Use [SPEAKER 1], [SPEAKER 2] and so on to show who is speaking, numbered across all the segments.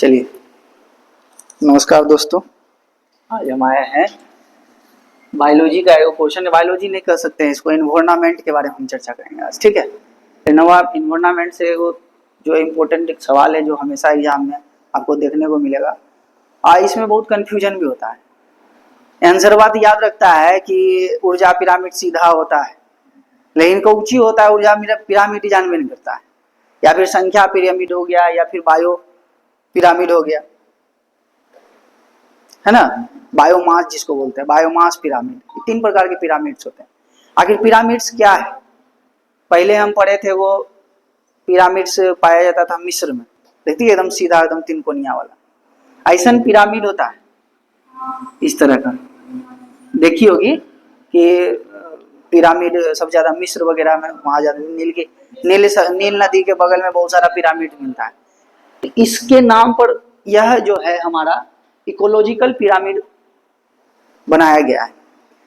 [SPEAKER 1] चलिए, नमस्कार दोस्तों। आज हम आए हैं बायोलॉजी का एक क्वेश्चन, बायोलॉजी नहीं कह सकते हैं इसको, इन्वायरमेंट के बारे में हम चर्चा करेंगे आज। ठीक है, इन्वायरमेंट से वो जो इम्पोर्टेंट एक सवाल है जो हमेशा एग्जाम में आपको देखने को मिलेगा। इसमें बहुत कंफ्यूजन भी होता है। आंसर बात याद रखता है कि ऊर्जा पिरामिड सीधा होता है, लेकिन कौची होता है ऊर्जा पिरामिड जानवे नहीं करता है, या फिर संख्या पिरामिड हो गया, या फिर बायो पिरामिड हो गया, है ना। बायोमास जिसको बोलते हैं, बायोमास पिरामिड, तीन प्रकार के पिरामिड्स होते हैं। आखिर पिरामिड्स क्या है? पहले हम पढ़े थे वो पिरामिड्स पाया जाता था मिस्र में, देखती है एकदम सीधा एकदम तीन कोनिया वाला ऐसा पिरामिड होता है इस तरह का। देखी होगी कि पिरामिड सबसे ज्यादा मिस्र वगैरह में, वहां ज्यादा नील नदी के बगल में बहुत सारा पिरामिड मिलता है। इसके नाम पर यह जो है हमारा इकोलॉजिकल पिरामिड बनाया गया है।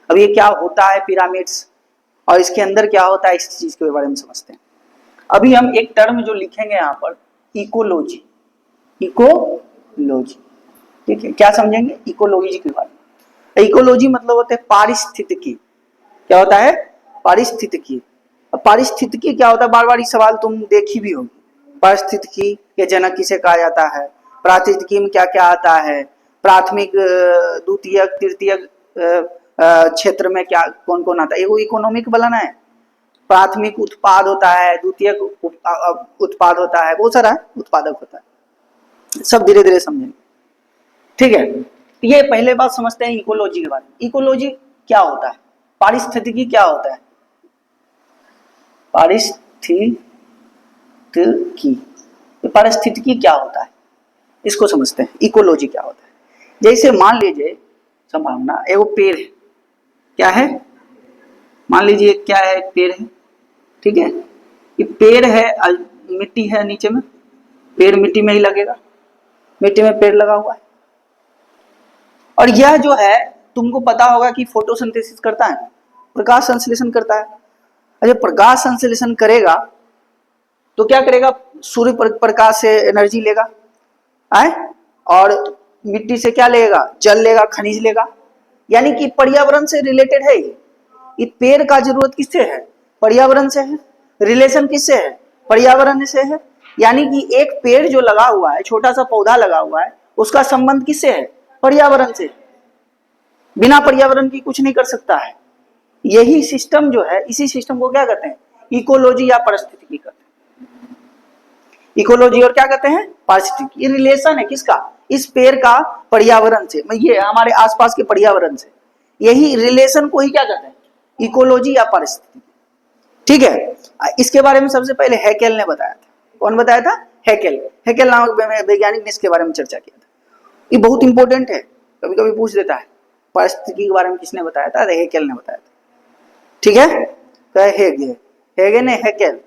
[SPEAKER 1] अब ये क्या होता है पिरामिड्स, और इसके अंदर क्या होता है, इस चीज के बारे में समझते हैं। अभी हम एक टर्म जो लिखेंगे यहाँ पर, इकोलॉजी। इकोलॉजी, ठीक है, क्या समझेंगे इकोलॉजी के बारे में। इकोलॉजी मतलब होता है पारिस्थितिकी। क्या होता है? पारिस्थितिकी। पारिस्थितिकी क्या होता है? बार बार ये सवाल तुम देखी भी होगी। पारिस्थितिकी के जनक किसे कहा जाता है? पारिस्थितिकी में क्या क्या आता है? प्राथमिक, द्वितीयक, तृतीयक क्षेत्र में क्या कौन कौन आता है? एगो इकोनॉमिक बनाना है। प्राथमिक उत्पाद होता है, द्वितीयक उत्पाद होता है, बहुत सारा उत्पादक होता है, सब धीरे धीरे समझेंगे। ठीक है, ये पहले बात समझते हैं इकोलॉजी के बारे में। इकोलॉजी क्या होता है? पारिस्थितिकी क्या होता है? पारिस्थितिकी क्या होता है, इसको समझते हैं। इकोलॉजी क्या होता है? जैसे मान लीजिए, संभावना एगो पेड़ है। क्या है? मान लीजिए क्या है, एक पेड़ है। ठीक है, ये पेड़ है, मिट्टी है नीचे में, पेड़ मिट्टी में ही लगेगा, मिट्टी में पेड़ लगा हुआ है। और यह जो है तुमको पता होगा कि फोटोसिंथेसिस करता है, प्रकाश संश्लेषण करता है। और जब प्रकाश संश्लेषण करेगा तो क्या करेगा? सूर्य प्रकाश से एनर्जी लेगा, आए, और मिट्टी से क्या लेगा? जल लेगा, खनिज लेगा। यानी कि पर्यावरण से रिलेटेड है ये पेड़ का जरूरत किससे है? पर्यावरण से है। रिलेशन किससे है? पर्यावरण से है। यानी कि एक पेड़ जो लगा हुआ है, छोटा सा पौधा लगा हुआ है, उसका संबंध किससे है? पर्यावरण से। बिना पर्यावरण की कुछ नहीं कर सकता है। यही सिस्टम जो है, इसी सिस्टम को क्या कहते हैं? इकोलॉजी या पारिस्थितिकी कहते हैं। इकोलॉजी और क्या कहते हैं? पारिस्थितिकी। ये रिलेशन है किसका? इस पेड़ का पर्यावरण से, ये हमारे आसपास के पर्यावरण से। यही रिलेशन को ही क्या कहते हैं? इकोलॉजी या पारिस्थितिकी। ठीक है, इसके बारे में सबसे पहले हैकेल ने बताया था। कौन बताया था? हैकेल। हैकेल नामक वैज्ञानिक ने इसके बारे में चर्चा किया था। ये बहुत इंपॉर्टेंट है, कभी कभी पूछ देता है पारिस्थितिकी के बारे में किसने बताया था? हैकेल ने बताया था। ठीक है, हेगे ने हैकेल।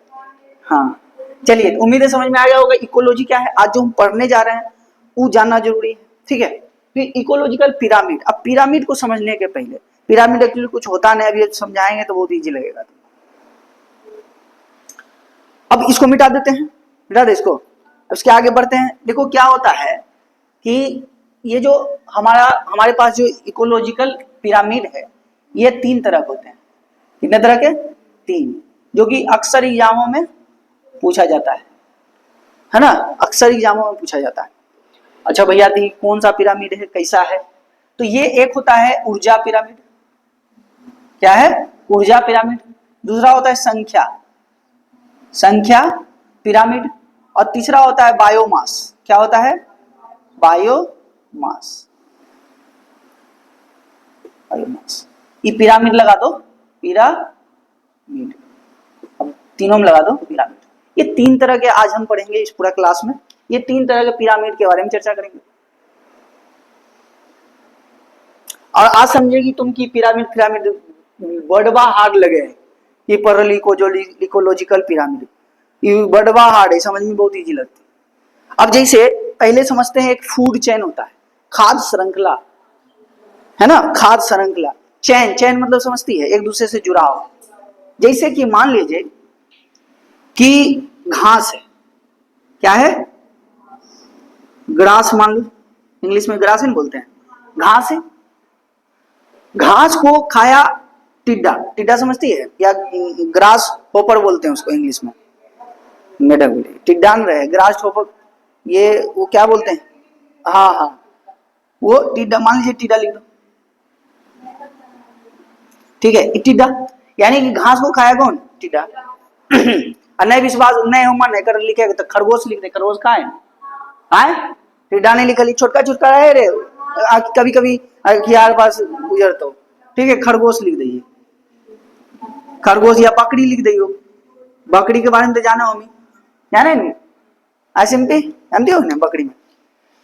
[SPEAKER 1] हाँ, चलिए, उम्मीद है समझ में आ गया होगा इकोलॉजी क्या है। आज जो हम पढ़ने जा रहे हैं वो जानना जरूरी है। ठीक है, फिर इकोलॉजिकल पिरामिड। अब पिरामिड को समझने के पहले, पिरामिड एक्चुअली कुछ होता नहीं, अभी समझाएंगे तो बहुत इजी लगेगा। अब इसको मिटा देते हैं, मिटा दे इसको, उसके आगे बढ़ते हैं। देखो क्या होता है कि ये जो हमारे पास जो इकोलॉजिकल पिरामिड है, ये तीन तरह के होते हैं। कितने तरह के? तीन, जो कि अक्सर एग्जामों में पूछा जाता है ना, अक्सर एग्जामों में पूछा जाता है। अच्छा भैया दी कौन सा पिरामिड है, कैसा है? तो ये एक होता है ऊर्जा पिरामिड। क्या है? ऊर्जा पिरामिड। दूसरा होता है संख्या पिरामिड। और तीसरा होता है बायोमास। क्या होता है? बायोमास। ये पिरामिड लगा दो, पिरामिड। अब तीनों में लगा दो पिरामिड। ये तीन तरह के आज हम पढ़ेंगे इस पूरा क्लास में। ये तीन तरह के पिरामिड के बारे में चर्चा करेंगे। और आज समझेगी तुम कि पिरामिड बड़वा हार्ड लगे है ये पढ़ ली को, जो इकोलॉजिकल पिरामिड, ये बड़वा हार्ड है, समझ में बहुत इजी लगती है। अब जैसे पहले समझते हैं, एक फूड चेन होता है, खाद्य श्रृंखला, है ना, खाद्य श्रृंखला। चेन मतलब समझती है, एक दूसरे से जुड़ाव। जैसे कि मान लीजिए कि घास है। क्या है? ग्रास मान लो, इंग्लिश में ग्रास बोलते हैं, घास है। घास को खाया टिड्डा, टिड्डा समझती है, या ग्रास होपर बोलते हैं उसको इंग्लिश में, मैडम टिड्डा न रहे, ग्रास होपर, ये वो क्या बोलते हैं, हाँ हाँ वो टिड्डा, मान लीजिए टिड्डा लिख दो, ठीक है, टिड्डा यानी कि घास को खाया कौन, टिड्डा। और नहीं विश्वास नहीं उमर नहीं कर लिखेगा तो खरगोश लिख दे, खरगोश खाए आए, टिड्डा नहीं लिखा, छोटका छोटका रहे रे, कभी कभी यार पास गुजर तो, ठीक है, खरगोश लिख दीजिए, खरगोश, या बकरी लिख दियो, बकरी के बारे में तो जाना हो, जाने नहीं ऐसे जानते हो ना बकरी में,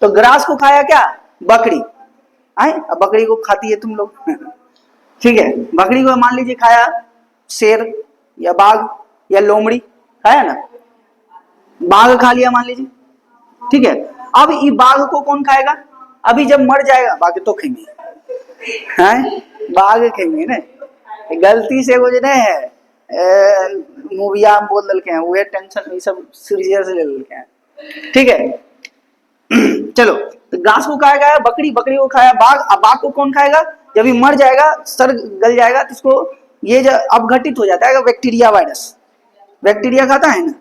[SPEAKER 1] तो ग्रास को खाया क्या, बकरी आए, अब बकरी को खाती है तुम लोग। ठीक है, बकरी को मान लीजिए खाया शेर या बाघ या लोमड़ी, खाया ना, बाघ खा लिया मान लीजिए, ठीक है। अब ये बाघ को कौन खाएगा, अभी जब मर जाएगा बाघ तो खेंगे, हैं बाघ खेंगे ना, गलती से वो जो है मूविया बोल दल के हैं, वो टेंशन ये सब सीरियस ले लेके हैं, ठीक है। चलो, तो घास को खाएगा बकरी, बकरी को खाया बाघ, अब बाघ को कौन खाएगा, जब ये मर जाएगा, सर गल जाएगा तो इसको ये जब अपघटित हो जाता है, बैक्टीरिया वायरस, बैक्टीरिया खाता है ना,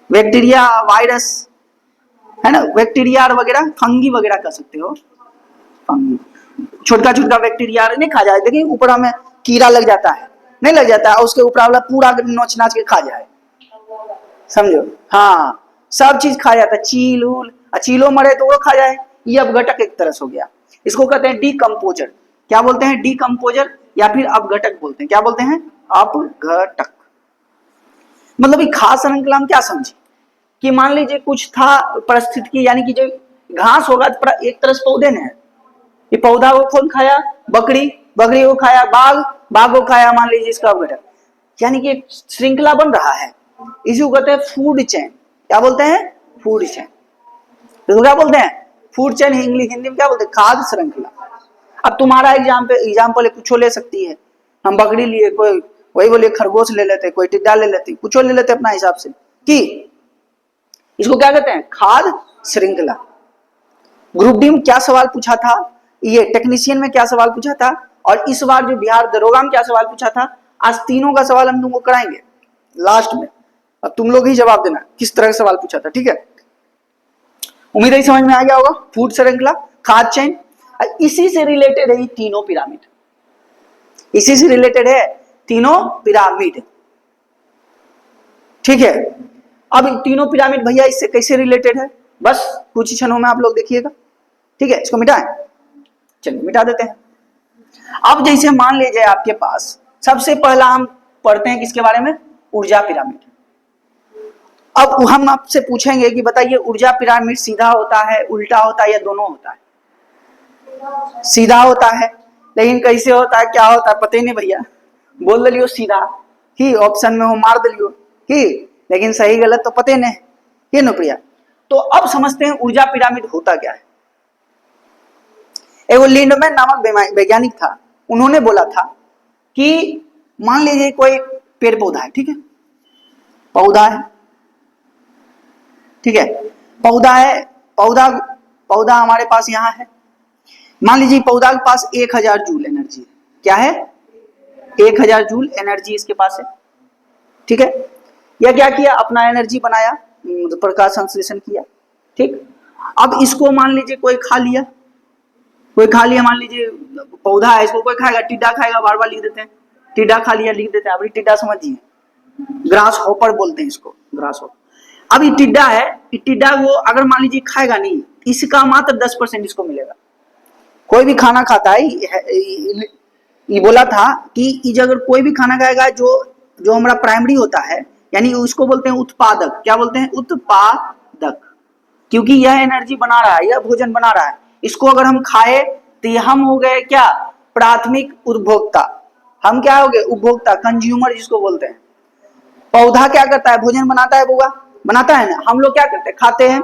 [SPEAKER 1] बैक्टीरिया वायरस है ना, बैक्टीरिया वगैरह, फंगी वगैरह कर सकते हो, फंगी, छोटका छोटका बैक्टीरिया नहीं खा जाए, देखिए ऊपर हमें कीड़ा लग जाता है, नहीं लग जाता है, उसके ऊपर वाला पूरा नोच नाच के खा जाए, समझो, हाँ सब चीज खा जाता है, चील उल, चीलो मरे तो वो खा जाए, ये अपघटक एक तरह से हो गया, इसको कहते हैं डीकम्पोजर, क्या बोलते हैं, डीकम्पोजर, या फिर अपघटक बोलते हैं, क्या बोलते हैं, अपघटक। मतलब ये खास श्रृंखला हम क्या समझे, कि मान लीजिए कुछ था परिस्थिति, यानी कि जो घास होगा तो एक तरह से पौधे ने, ये पौधा को कौन खाया, बकरी, बकरी को खाया बाघ, बाघ को खाया मान लीजिए इसका अपघटक, यानी कि एक श्रृंखला बन रहा है, इसी को कहते हैं फूड चेन, क्या बोलते हैं, फूड चेन, तो क्या बोलते हैं, फूड चेन, इंग्लिश हिंदी में क्या बोलते हैं, खाद्य श्रृंखला। अब तुम्हारा एग्जाम्पल कुछ ले सकती है, हम बकरी लिए, कोई वही बोलिए खरगोश ले लेते, कोई टिड्डा ले लेते, कुछ ले लेते अपना हिसाब से, कि इसको क्या कहते हैं, खाद्य श्रृंखला। ग्रुप डी में क्या सवाल पूछा था, ये टेक्नीशियन में क्या सवाल पूछा था, और इस बार जो बिहार दरोगा में क्या सवाल पूछा था, आज तीनों का सवाल हम तुमको कराएंगे लास्ट में, अब तुम लोग ही जवाब देना किस तरह का सवाल पूछा था, ठीक है। उम्मीद है समझ में आ गया होगा, फूड श्रृंखला, खाद्य चेन, इसी से रिलेटेड है तीनों पिरामिड, इसी से रिलेटेड है तीनों पिरामिड, ठीक है। अब तीनों पिरामिड भैया इससे कैसे रिलेटेड है, बस कुछ ही क्षणों में आप लोग देखिएगा, ठीक है। इसको मिटाएं, चलिए मिटा देते हैं। अब जैसे मान लीजिए आपके पास सबसे पहला हम पढ़ते हैं किसके बारे में, ऊर्जा पिरामिड। अब हम आपसे पूछेंगे कि बताइए ऊर्जा पिरामिड सीधा होता है, उल्टा होता है, या दोनों होता है, सीधा होता है, लेकिन कैसे होता है, क्या होता है, पता ही नहीं भैया, बोल दिलियो सीधा ही, ऑप्शन में हो मार दिलियो ही, लेकिन सही गलत तो पते नहीं, ये नो प्रिया। तो अब समझते हैं ऊर्जा पिरामिड होता क्या है। एगो लिंडमैन नामक वैज्ञानिक था, उन्होंने बोला था कि मान लीजिए कोई पेड़ पौधा है, ठीक है, पौधा है, ठीक है, पौधा है, पौधा हमारे पास यहाँ है, मान लीजिए पौधा के पास 1000 जूल एनर्जी है, क्या है, 1000 जूल एनर्जी इसके पास है, ठीक है। यह क्या किया, अपना एनर्जी बनाया, प्रकाश संश्लेषण किया, ठीक। अब इसको मान लीजिए कोई खा लिया, मान लीजिए पौधा है, इसको कोई खाएगा, टिड्डा खाएगा, बार बार लिख देते हैं, टिड्डा खा लिया, लिख देते हैं, अभी टिड्डा समझिए, ग्रास हॉपर बोलते हैं इसको, ग्रास हॉपर। अब ये टिड्डा है, टिड्डा को अगर मान लीजिए खाएगा नहीं, इसका मात्र 10% इसको मिलेगा। कोई भी खाना खाता है, ये बोला था कि अगर कोई भी खाना खाएगा जो हमारा प्राइमरी होता है, यानी उसको बोलते हैं उत्पादक, क्या बोलते हैं, उत्पादक, क्योंकि यह एनर्जी बना रहा है, यह भोजन बना रहा है, इसको अगर हम खाए तो हम हो गए क्या, प्राथमिक उपभोक्ता, हम क्या हो गए, उपभोक्ता, कंज्यूमर जिसको बोलते हैं। पौधा क्या करता है, भोजन बनाता है, बुआ बनाता है ना, हम लोग क्या करते हैं, खाते हैं,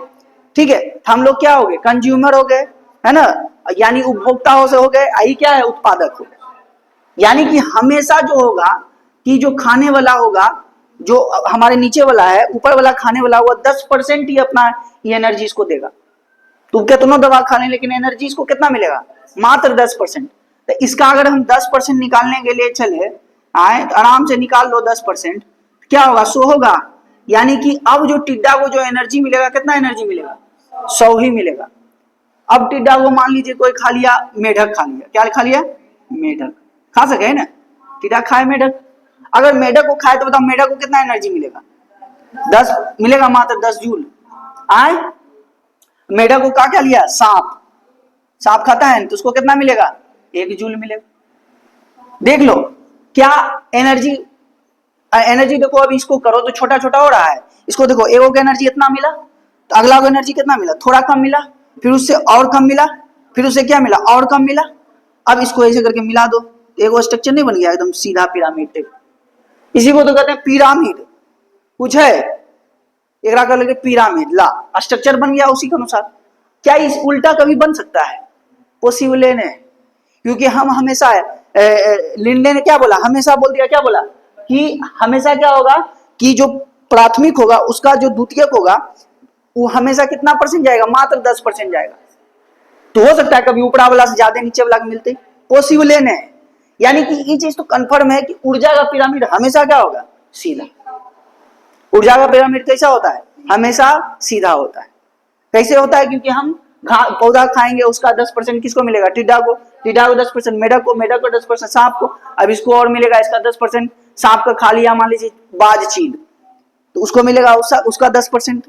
[SPEAKER 1] ठीक है, हम लोग क्या हो गए, कंज्यूमर हो गए, है ना, यानी उपभोक्ता हो गए, आई क्या है, उत्पादक हो गए। यानी कि हमेशा जो होगा कि जो खाने वाला होगा जो हमारे नीचे वाला है, ऊपर वाला खाने वाला, वो 10% ही अपना ये एनर्जी इसको देगा। तो कितना दवा खा लें लेकिन एनर्जी इसको कितना मिलेगा, मात्र 10%। तो इसका अगर हम 10% निकालने के लिए चले आए, तो आराम से निकाल लो 10%, क्या होगा, 100 होगा। यानी कि अब जो टिड्डा को जो एनर्जी मिलेगा, कितना एनर्जी मिलेगा, 100 ही मिलेगा। अब टिड्डा को मान लीजिए कोई खा लिया, मेढक खा लिया, क्या खा लिया, मेढक खा सके ना, टिड्डा खाए मेढक। अगर मेढक को खाए तो बताओ मेढक को कितना एनर्जी मिलेगा, 10 मिलेगा, मात्र 10 जूल। आए मेढक को क्या लिया, सांप, सांप खाता है तो उसको कितना मिलेगा, 1 जूल मिलेगा। देख लो क्या एनर्जी, एनर्जी देखो। अब इसको करो तो छोटा छोटा हो रहा है, इसको देखो, एगो को एनर्जी इतना मिला, तो अगला को एनर्जी कितना मिला, थोड़ा कम मिला, फिर उससे और कम मिला, फिर उससे क्या मिला, और कम मिला। अब इसको ऐसे करके मिला दो, एगो स्ट्रक्चर नहीं बन गया एकदम सीधा पिरामिड टाइप। इसी को तो कहते हैं पिरामिड। कुछ है एक कर लगे पिरामिड, ला स्ट्रक्चर बन गया उसी के अनुसार। क्या इस उल्टा कभी बन सकता है, पॉसिबल है, क्योंकि हम हमेशा लिंडे ने क्या बोला, हमेशा बोल दिया, क्या बोला कि हमेशा क्या होगा कि जो प्राथमिक होगा उसका जो द्वितीयक होगा वो हमेशा कितना परसेंट जाएगा, मात्र 10% जाएगा। तो हो सकता है कभी ऊपरा वाला से ज्यादा नीचे वाला मिलते, पॉसिबल है। यानी कि ये चीज तो कंफर्म है कि ऊर्जा का पिरामिड हमेशा क्या होगा, सीधा। ऊर्जा का पिरामिड कैसा होता है, हमेशा सीधा होता है। कैसे होता है, क्योंकि हम पौधा खाएंगे उसका 10% किसको मिलेगा, टिड्डा को, टिड्डा को 10%, मेढक को, मेढक को 10%, सांप को। अब इसको और मिलेगा इसका 10%, सांप का खा लिया मान लीजिए बाज चील, तो उसको मिलेगा उसका 10%,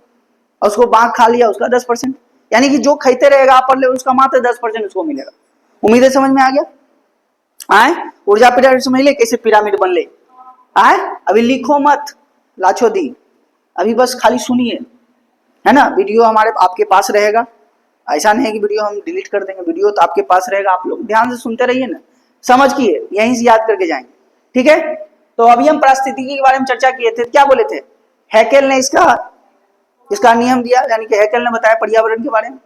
[SPEAKER 1] और उसको बाघ खा लिया उसका 10%। यानी कि जो खाते रहेगा अपर लेवल उसका मात्र 10% उसको मिलेगा। उम्मीद है समझ में आ गया। आए ऊर्जा पिरामिड समझ ले कैसे पिरामिड बन ले। आए अभी लिखो मत लाछो दी, अभी बस खाली सुनिए, है ना। वीडियो हमारे आपके पास रहेगा, ऐसा नहीं है कि वीडियो हम डिलीट कर देंगे, वीडियो तो आपके पास रहेगा, आप लोग ध्यान से सुनते रहिए ना, समझ किए यहीं से याद करके जाएंगे, ठीक है। तो अभी हम पारिस्थितिकी के बारे में चर्चा किए थे, क्या बोले थे, हैकेल ने इसका नियम दिया, यानी कि हैकेल ने बताया पर्यावरण के बारे में,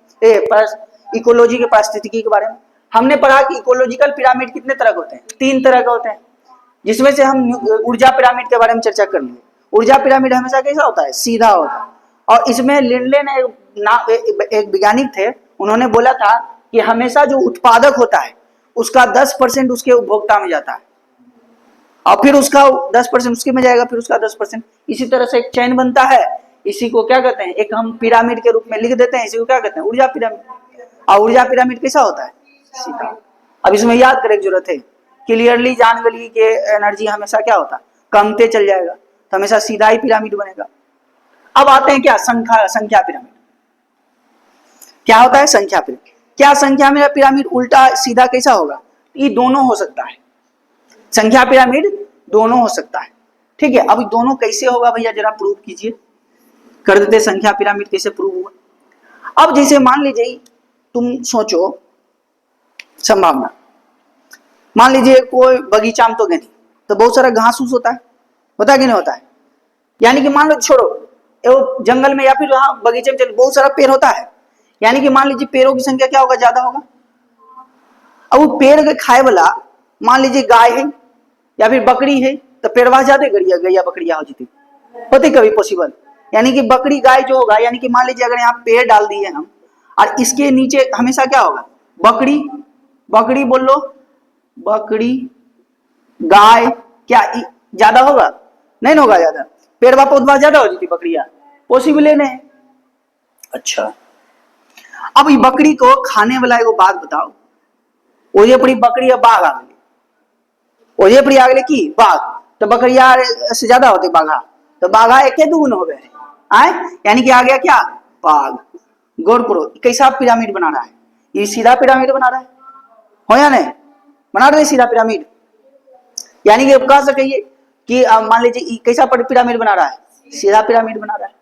[SPEAKER 1] इकोलॉजी के पारिस्थितिकी के बारे में। हमने पढ़ा कि इकोलॉजिकल पिरामिड कितने तरह के होते हैं, 3 तरह के होते हैं, जिसमें से हम ऊर्जा पिरामिड के बारे में चर्चा कर लिए। ऊर्जा पिरामिड हमेशा कैसा होता है, सीधा होता है। और इसमें लिंडले ने एक वैज्ञानिक थे, उन्होंने बोला था कि हमेशा जो उत्पादक होता है उसका 10% उसके उपभोक्ता में जाता है, और फिर उसका 10% उसके में जाएगा, फिर उसका 10%। इसी तरह से एक चैन बनता है, इसी को क्या कहते हैं, एक हम पिरामिड के रूप में लिख देते हैं, इसी को क्या कहते हैं, ऊर्जा पिरामिड। और ऊर्जा पिरामिड कैसा होता है, सीधा। अब इसमें याद करने की जरूरत है, क्लियरली जान गई कि एनर्जी हमेशा क्या होता है, कमते चल जाएगा, तो हमेशा सीधा ही पिरामिड बनेगा। अब आते हैं क्या, संख्या पिरामिड। क्या होता है संख्या पिरामिड, क्या संख्या में पिरामिड उल्टा सीधा कैसा होगा, ये दोनों हो सकता है, संख्या पिरामिड दोनों हो सकता है, ठीक है। अब दोनों कैसे होगा भैया, जरा प्रूव कीजिए, कर देते संख्या पिरामिड कैसे प्रूव हुआ। अब जैसे मान लीजिए तुम सोचो संभावना, मान लीजिए कोई बगीचा में तो गए, तो बहुत सारा घास फूस होता है कि नहीं होता है। यानी कि मान लो छोड़ो वो जंगल में या फिर वहां बगीचे में बहुत सारा पेड़ होता है, यानी कि मान लीजिए पेड़ों की संख्या क्या होगा, ज्यादा होगा। अब वो पेड़ के खाए वाला मान लीजिए गाय है या फिर बकरी है, तो पेड़वा ज्यादा गैया बकरिया हो जाती, होती कभी पॉसिबल। यानी कि बकरी गाय जो होगा, यानी कि मान लीजिए अगर यहाँ पेड़ डाल दिए हम, और इसके नीचे हमेशा क्या होगा, बकरी बोल लो, बकरी गाय, क्या ज्यादा होगा, नहीं होगा ज्यादा, पेड़वा पौधवा ज्यादा हो जाती बकरिया, पॉसिबल है नहीं। अच्छा अब ये बकरी को खाने वाला एगो बात बताओ, ओजे पड़ी बकरी बाघ आ गई, ओजे पड़ी आ गई की बाघ, तो बकरिया से ज्यादा होते बाघा, तो बाघा एक दुगुन हो गए आए, यानी कि आ गया क्या, बाघ। गौर करो कैसा पिरामिड बना रहा है, ये सीधा पिरामिड बना रहा है, हो या नहीं, बना रहे सीधा पिरामिड। यानी कि कह सके कि मान लीजिए कैसा पिरामिड बना रहा है, सीधा पिरामिड बना रहा है।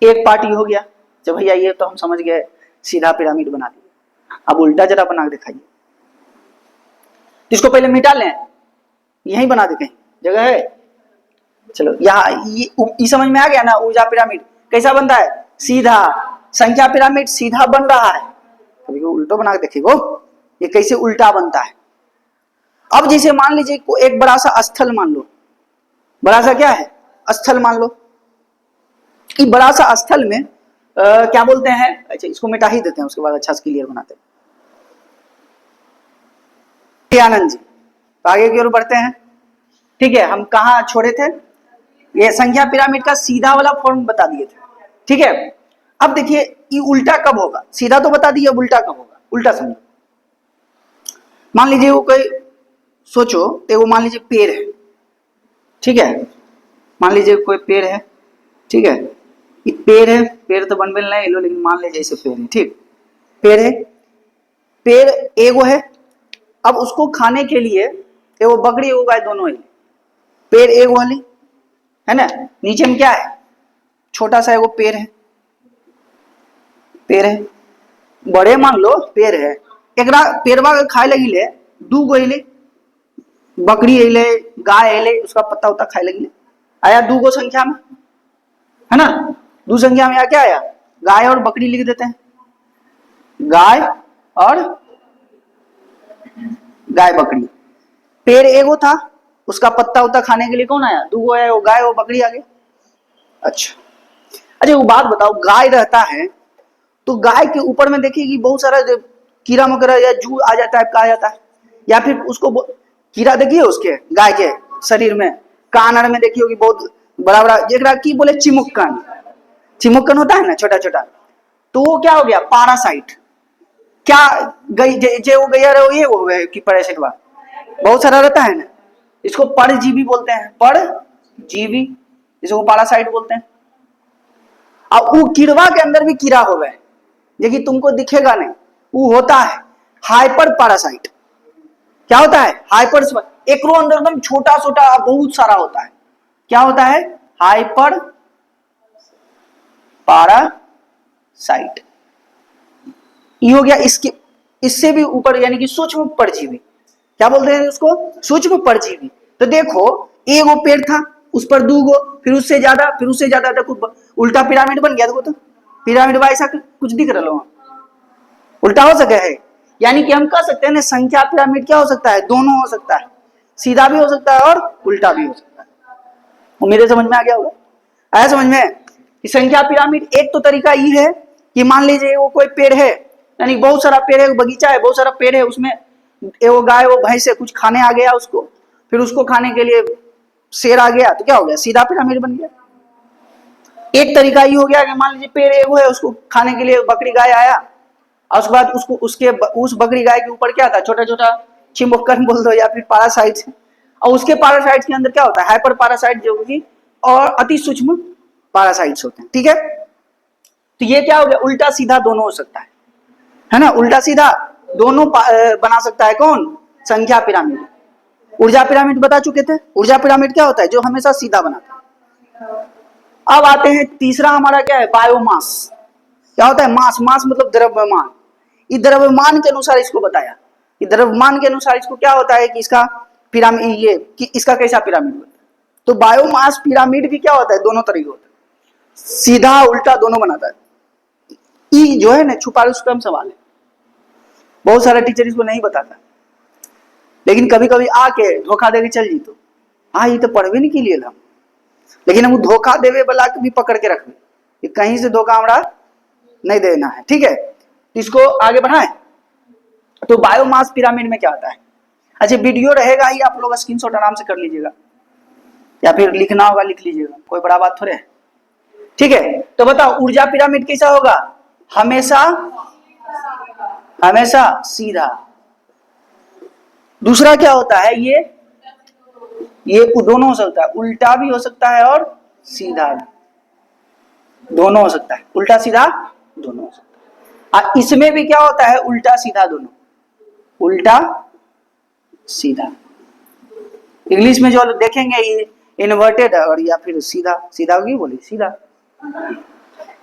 [SPEAKER 1] एक पार्ट ये हो गया, जब भैया ये तो हम समझ गए सीधा पिरामिड बना दिया, अब उल्टा जरा बना के दिखाइए। इसको पहले मिटा लें, यहीं बना दे कहीं जगह है, चलो यहाँ ये समझ में आ गया ना। ऊर्जा पिरामिड कैसा बनता है, सीधा। संख्या पिरामिड सीधा बन रहा है, कभी उल्टो बना के देखिए ये कैसे उल्टा बनता है। अब जैसे मान लीजिए एक बड़ा सा स्थल मान लो, बड़ा सा क्या है, स्थल मान लो। कि बड़ा सा स्थल में क्या बोलते हैं, अच्छा इसको मिटा ही देते हैं, उसके बाद अच्छा से क्लियर बनाते हैं। आनंद जी, तो आगे की ओर बढ़ते हैं। ठीक है, हम कहाँ छोड़े थे, ये संख्या पिरामिड का सीधा वाला फॉर्म बता दिए थे। ठीक है, अब देखिए ये उल्टा कब होगा, सीधा तो बता दिया, उल्टा कब होगा, उल्टा समझो। मान लीजिए वो कोई, सोचो वो मान लीजिए पेड़ है, ठीक है, मान लीजिए कोई पेड़ है, ठीक है, ये पेड़ है, पेड़ तो बन बिल नहीं लो, लेकिन मान लीजिए इसे पेड़ है, ठीक, पेड़ है, पेड़ एगो है। अब उसको खाने के लिए एगो बकरी एगो गाय दोनों है, पेड़ एगो वाली है ना, नीचे में क्या है, छोटा सा एगो पेड़ है, पेड़ है, बड़े मान लो पेड़ है, एकरा पेड़वा के खाए लगी ले, दू गो अले, बकरी अले, गाय अले, उसका पत्ता उत्ता खाए लगी ले, आया दू गो संख्या में, है ना, दो संख्या में क्या आया, गाय और बकरी लिख देते हैं, गाय और गाय बकरी। पेड़ एगो था, उसका पत्ता उत्ता खाने के लिए कौन आया, दो गो आया, वो गाय वो बकरी आ गई। अच्छा अच्छा, वो बात बताओ, गाय रहता है तो गाय के ऊपर में देखिए बहुत सारा कीड़ा मकोड़ा या जू आ जाता है, कहा जाता है, या फिर उसको कीड़ा देखिए उसके गाय के शरीर में, कान में देखिए होगी बहुत बड़ा बड़ा, जरा की बोले चिमुक्कन, चिमुक्कन होता है ना छोटा छोटा, तो वो क्या हो गया, पारासाइट। क्या गई जे वो गया रहे, ये हो गए कि पैरासाइट बा बहुत सारा रहता है ना, इसको परजीवी बोलते हैं, परजीवी, इसको पारासाइट बोलते हैं। अब वो कीड़वा के अंदर भी कीड़ा हो गए, देखिए तुमको दिखेगा नहीं, वो होता है हाइपर पारासाइट। क्या होता है, हाइपर, एक रो अंदर एकदम छोटा छोटा बहुत सारा होता है, क्या होता है, हाइपर पारासाइट। ये हो गया इसके, इससे भी ऊपर यानी कि सूक्ष्म परजीवी, क्या बोलते हैं उसको, सूक्ष्म परजीवी। तो देखो एगो पेड़ था, उस पर दो गो, फिर उससे ज्यादा, फिर उससे ज्यादा, देखो उल्टा पिरामिड बन गया, देखो तो पिरामिड ऐसा कुछ दिख रहा हो, उल्टा हो सके है, यानी कि हम कह सकते हैं ना संख्या पिरामिड क्या हो सकता है, दोनों हो सकता है, सीधा भी हो सकता है और उल्टा भी हो सकता है। मेरे समझ में आ गया होगा, आया समझ में कि संख्या पिरामिड एक तो तरीका ये है कि मान लीजिए वो कोई पेड़ है, यानी बहुत सारा पेड़ है, बगीचा है, बहुत सारा पेड़ है, उसमें वो गाय वो भैंस से कुछ खाने आ गया उसको, फिर उसको खाने के लिए शेर आ गया, तो क्या हो गया, सीधा पिरामिड बन गया। एक तरीका ये हो गया कि मान लीजिए पेड़ एगो है, उसको खाने के लिए बकरी गाय आया, और उसके बाद उसको उसके उस बकरी गाय के ऊपर क्या था, छोटा छोटा चिमुक्कन बोल दो या फिर पारासाइट, और उसके पारासाइट के अंदर क्या होता है, हाइपर पारासाइट जो कि और अति सूक्ष्म पारासाइट्स होते हैं। ठीक है, तो ये क्या हो गया, उल्टा सीधा दोनों हो सकता है ना, उल्टा सीधा दोनों बना सकता है कौन, संख्या पिरामिड। ऊर्जा पिरामिड बता चुके थे, ऊर्जा पिरामिड क्या होता है, जो हमेशा सीधा बनाता है। अब आते हैं तीसरा हमारा क्या है, बायोमास। क्या होता है, मास, मास मतलब द्रव्यमान, इस द्रव्यमान के अनुसार इसको बताया, कि द्रव्यमान के अनुसार इसको क्या होता है कि इसका पिरामिड, ये कि इसका कैसा पिरामिड होता है। तो बायोमास पिरामिड भी क्या होता है, दोनों तरीके होता है, सीधा उल्टा दोनों बनाता है। ई जो है ना छुपा रुस्तम सवाल है, बहुत सारा टीचर इसको नहीं बताता, लेकिन कभी कभी आके धोखा देके चल जी, तो हाँ ये तो पढ़वे नहीं के लिए हम, लेकिन हम धोखा देवे वाला के भी पकड़ के रखवे, कि कहीं से धोखा हमारा नहीं देना है। ठीक है, इसको आगे बढ़ाएं। तो बायोमास पिरामिड में क्या आता है, अच्छा वीडियो रहेगा ही, आप लोग स्क्रीनशॉट आराम से कर लीजिएगा, या फिर लिखना होगा लिख लीजिएगा, कोई बड़ा बात थोड़े है। ठीक है, तो बताओ ऊर्जा पिरामिड कैसा होगा, हमेशा हमेशा सीधा। दूसरा क्या होता है, ये दोनों हो सकता है, उल्टा भी हो सकता है और सीधा भी, दोनों हो सकता है, उल्टा सीधा दोनों हो सकता है। और इसमें भी क्या होता है, उल्टा सीधा दोनों, उल्टा सीधा। इंग्लिश में जो देखेंगे इन्वर्टेड और या फिर सीधा, सीधा होगी बोली सीधा।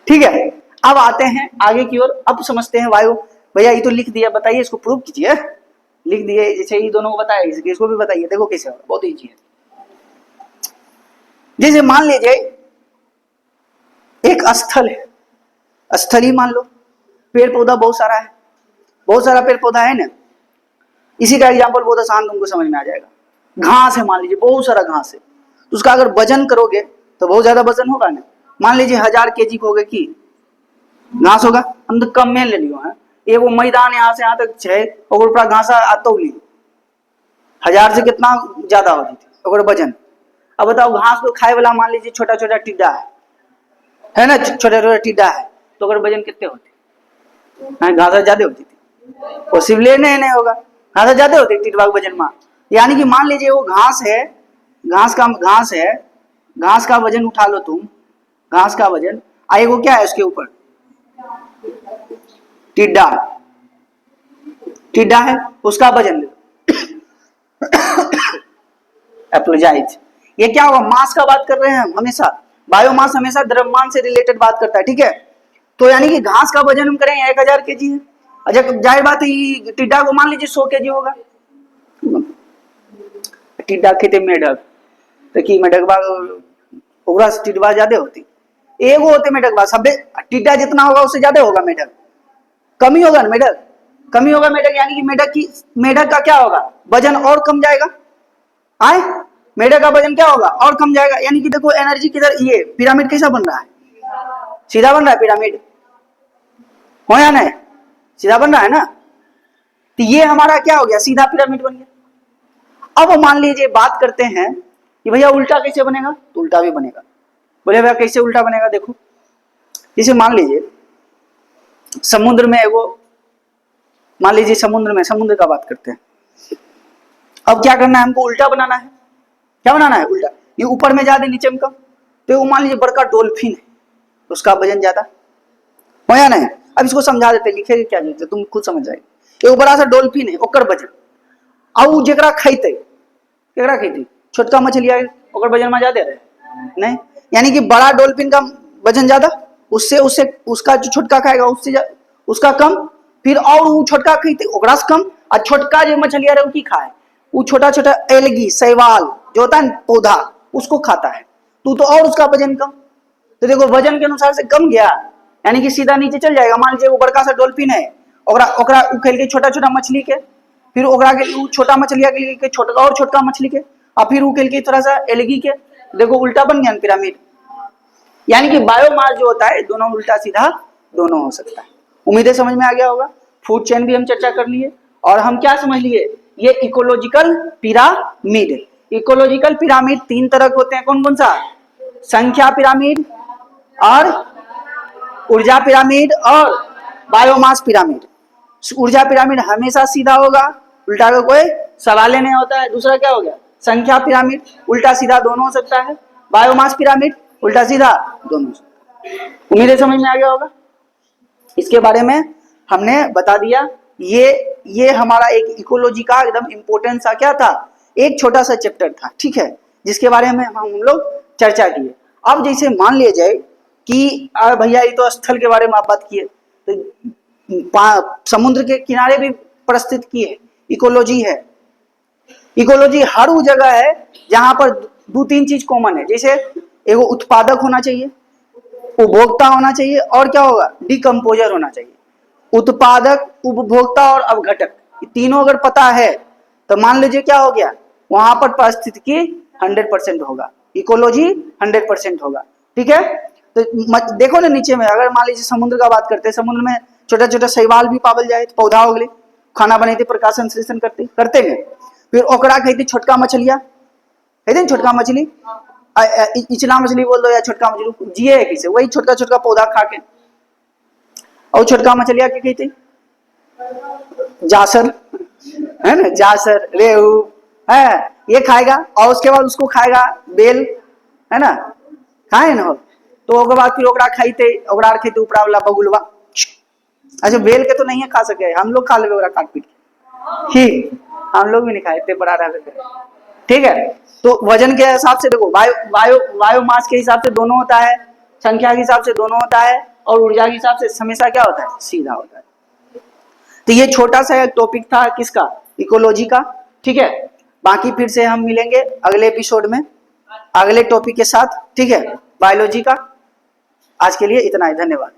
[SPEAKER 1] ठीक है, अब आते हैं आगे की ओर, अब समझते हैं वायु। भैया ये तो लिख दिया, बताइए इसको प्रूव कीजिए, लिख दिए, जैसे ये दोनों को बताया, इसको भी बताइए, देखो कैसे होगा, बहुत ईजी है। जैसे मान लीजिए एक स्थल है, स्थल ही मान लो, पेड़ पौधा बहुत सारा है, बहुत सारा पेड़ पौधा है ना, इसी का एग्जांपल बहुत आसान तुमको समझ में आ जाएगा। घास है, मान लीजिए बहुत सारा घास है, तो उसका अगर वजन करोगे तो बहुत ज्यादा वजन होगा ना। मान लीजिए 1000 kg को होगा कि घास होगा, हम तो कम में ले लियो है, एगो मैदान यहाँ से यहाँ तक है और ऊपर घासा आतो ली 1000 से कितना ज्यादा हो जाती और वजन। अब बताओ घास को खाए वाला मान लीजिए छोटा छोटा टिड्डा है ना, छोटा छोटा टिड्डा है, तो अगर वजन कितने होते, घासा ज्यादा होती थी, पॉसिबल नहीं होगा, घासा ज्यादा होती टिड्डा का वजन में। यानी कि मान लीजिए वो घास है, घास का वजन उठा लो तुम, घास का वजन आएगा क्या है उसके ऊपर, टिड्डा है, उसका वजन एप्लोजाइज। ये क्या होगा, मास का बात कर रहे हैं हम हमेशा, बायोमास हमेशा द्रव्यमान से रिलेटेड बात करता है, ठीक है। तो यानी कि घास का वजन हम करें 1000 kg है, अच्छा जाहिर बात है टिड्डा को मान लीजिए 100 kg होगा, टिड्डा खेते मेढक, तो की मेढकवा ओकरा से टिड्डा ज्यादा होती, एगो होते मेढकवा, सब टिड्डा जितना होगा उससे ज्यादा होगा मेढक, कमी होगा ना मेढक, कमी होगा मेढक, यानी कि मेढक का क्या होगा, वजन और कम जाएगा, आए मेढक का वजन क्या होगा और कम जाएगा। यानी कि देखो एनर्जी किधर, ये पिरामिड कैसा बन रहा है, सीधा बन रहा है पिरामिड, हो या नहीं, सीधा बन रहा है ना, तो ये हमारा क्या हो गया, सीधा पिरामिड बन गया। अब मान लीजिए बात करते हैं कि भैया उल्टा कैसे बनेगा, तो उल्टा भी बनेगा। बोले भैया कैसे उल्टा बनेगा, देखो जैसे मान लीजिए समुद्र में एगो, मान लीजिए समुद्र का बात करते हैं, अब क्या करना है हमको, उल्टा बनाना है, क्या बनाना है, उल्टा, ये ऊपर में ज्यादा नीचे में कम, तो वो मान लीजिए बड़का डॉल्फिन है, तो उसका वजन ज्यादा हो या नहीं। अब इसको समझा देते, लिखे क्या जरूरत, तुम खुद समझ जाएगी। एक बड़ा सा डॉल्फिन है, ओकर वजन, और जरा खैते, केकरा खैते, छोटका मछलिया, ओकर वजन में ज्यादा रहे नहीं, यानी कि बड़ा डॉल्फिन का वजन ज्यादा, उससे उसका जो छोटका खाएगा उससे उसका कम, फिर और वो छोटका खैते ओकरा से कम, और छोटका जो मछलिया रहे की खाए, वो छोटा छोटा एलगी शैवाल जो होता है पौधा उसको खाता है, तो और उसका वजन कम, तो देखो वजन के अनुसार से कम गया, यानी कि सीधा नीचे चल जाएगा। मान लीजिए वो बड़का सा डॉल्फिन है, ओकरा उखेल के छोटा छोटा मछली के, फिर ओकरा के छोटा मछलिया के छोटा और छोटका मछली के, और फिर उखेल के थोड़ा सा एलगी के, देखो उल्टा बन गया पिरामिड। यानी कि बायोमास जो होता है दोनों उल्टा सीधा दोनों हो सकता है। उम्मीदें समझ में आ गया होगा। फूड चेन भी हम चर्चा कर लिए, और हम क्या समझ लिए, ये इकोलॉजिकल पिरामिड। इकोलॉजिकल पिरामिड 3 तरह के होते हैं, कौन कौन सा, संख्या पिरामिड और ऊर्जा पिरामिड और बायोमास पिरामिड। ऊर्जा पिरामिड हमेशा सीधा होगा, उल्टा का कोई सवाल ही नहीं होता है। दूसरा क्या हो गया, संख्या पिरामिड, उल्टा सीधा दोनों हो सकता है। बायोमास पिरामिड उल्टा सीधा दोनों। उम्मीदें समझ में आ गया होगा। इसके बारे में हमने बता दिया। ये हमारा एक इकोलॉजी का एकदम इंपॉर्टेंट सा क्या था, एक छोटा सा चैप्टर था, ठीक है, जिसके बारे में हम लोग चर्चा किए। अब जैसे मान लिया जाए कि भैया ये तो स्थल के बारे में आप बात किए, तो समुद्र के किनारे भी परिस्थिति है, इकोलॉजी है। इकोलॉजी हर वो जगह है जहां पर 2-3 चीज कॉमन है, जैसे एगो उत्पादक होना चाहिए, उपभोक्ता होना चाहिए, और क्या होगा, डिकम्पोजर होना चाहिए। उत्पादक, उपभोक्ता और अवघटक, तीनों अगर पता है तो मान लीजिए क्या हो गया, वहां पर पारिस्थितिकी 100% होगा, इकोलॉजी 100% होगा, ठीक है। तो देखो ना नीचे में, अगर मान लीजिए समुद्र का बात करते हैं, समुद्र में छोटा छोटा शैवाल भी पावल जाए, तो पौधा हो गए, खाना बनाते, प्रकाश संश्लेषण करते हैं, फिर ओकरा कहती छोटका मछलिया, है ना, छोटका मछली, इचना मछली बोल दो या छोटका मछली, जिए है किसे, वही छोटका छोटका पौधा खा के। और छोटका मछलिया क्या कहती, जासर, है ना, जासर, रेहू है, ये खाएगा, और उसके बाद उसको खाएगा बेल, है ना, खाए ना, तो ओकर बाद फिर ओकरा खाइते, ओकरा खेते ऊपरा वाला बगुलवा। अच्छा बेल के तो नहीं है खा सके, हम लोग खा लेवे ओकरा काट पीट के, ही हम लोग भी नहीं खाए, इतने बड़ा रह, ठीक है। तो वजन के हिसाब से देखो, वायु मास के हिसाब से दोनों होता है, संख्या के हिसाब से दोनों होता है, और ऊर्जा के हिसाब से हमेशा क्या होता है, सीधा होता है। तो ये छोटा सा एक टॉपिक था किसका, इकोलॉजी का, ठीक है। बाकी फिर से हम मिलेंगे अगले एपिसोड में अगले टॉपिक के साथ, ठीक है, बायोलॉजी का। आज के लिए इतना ही, धन्यवाद।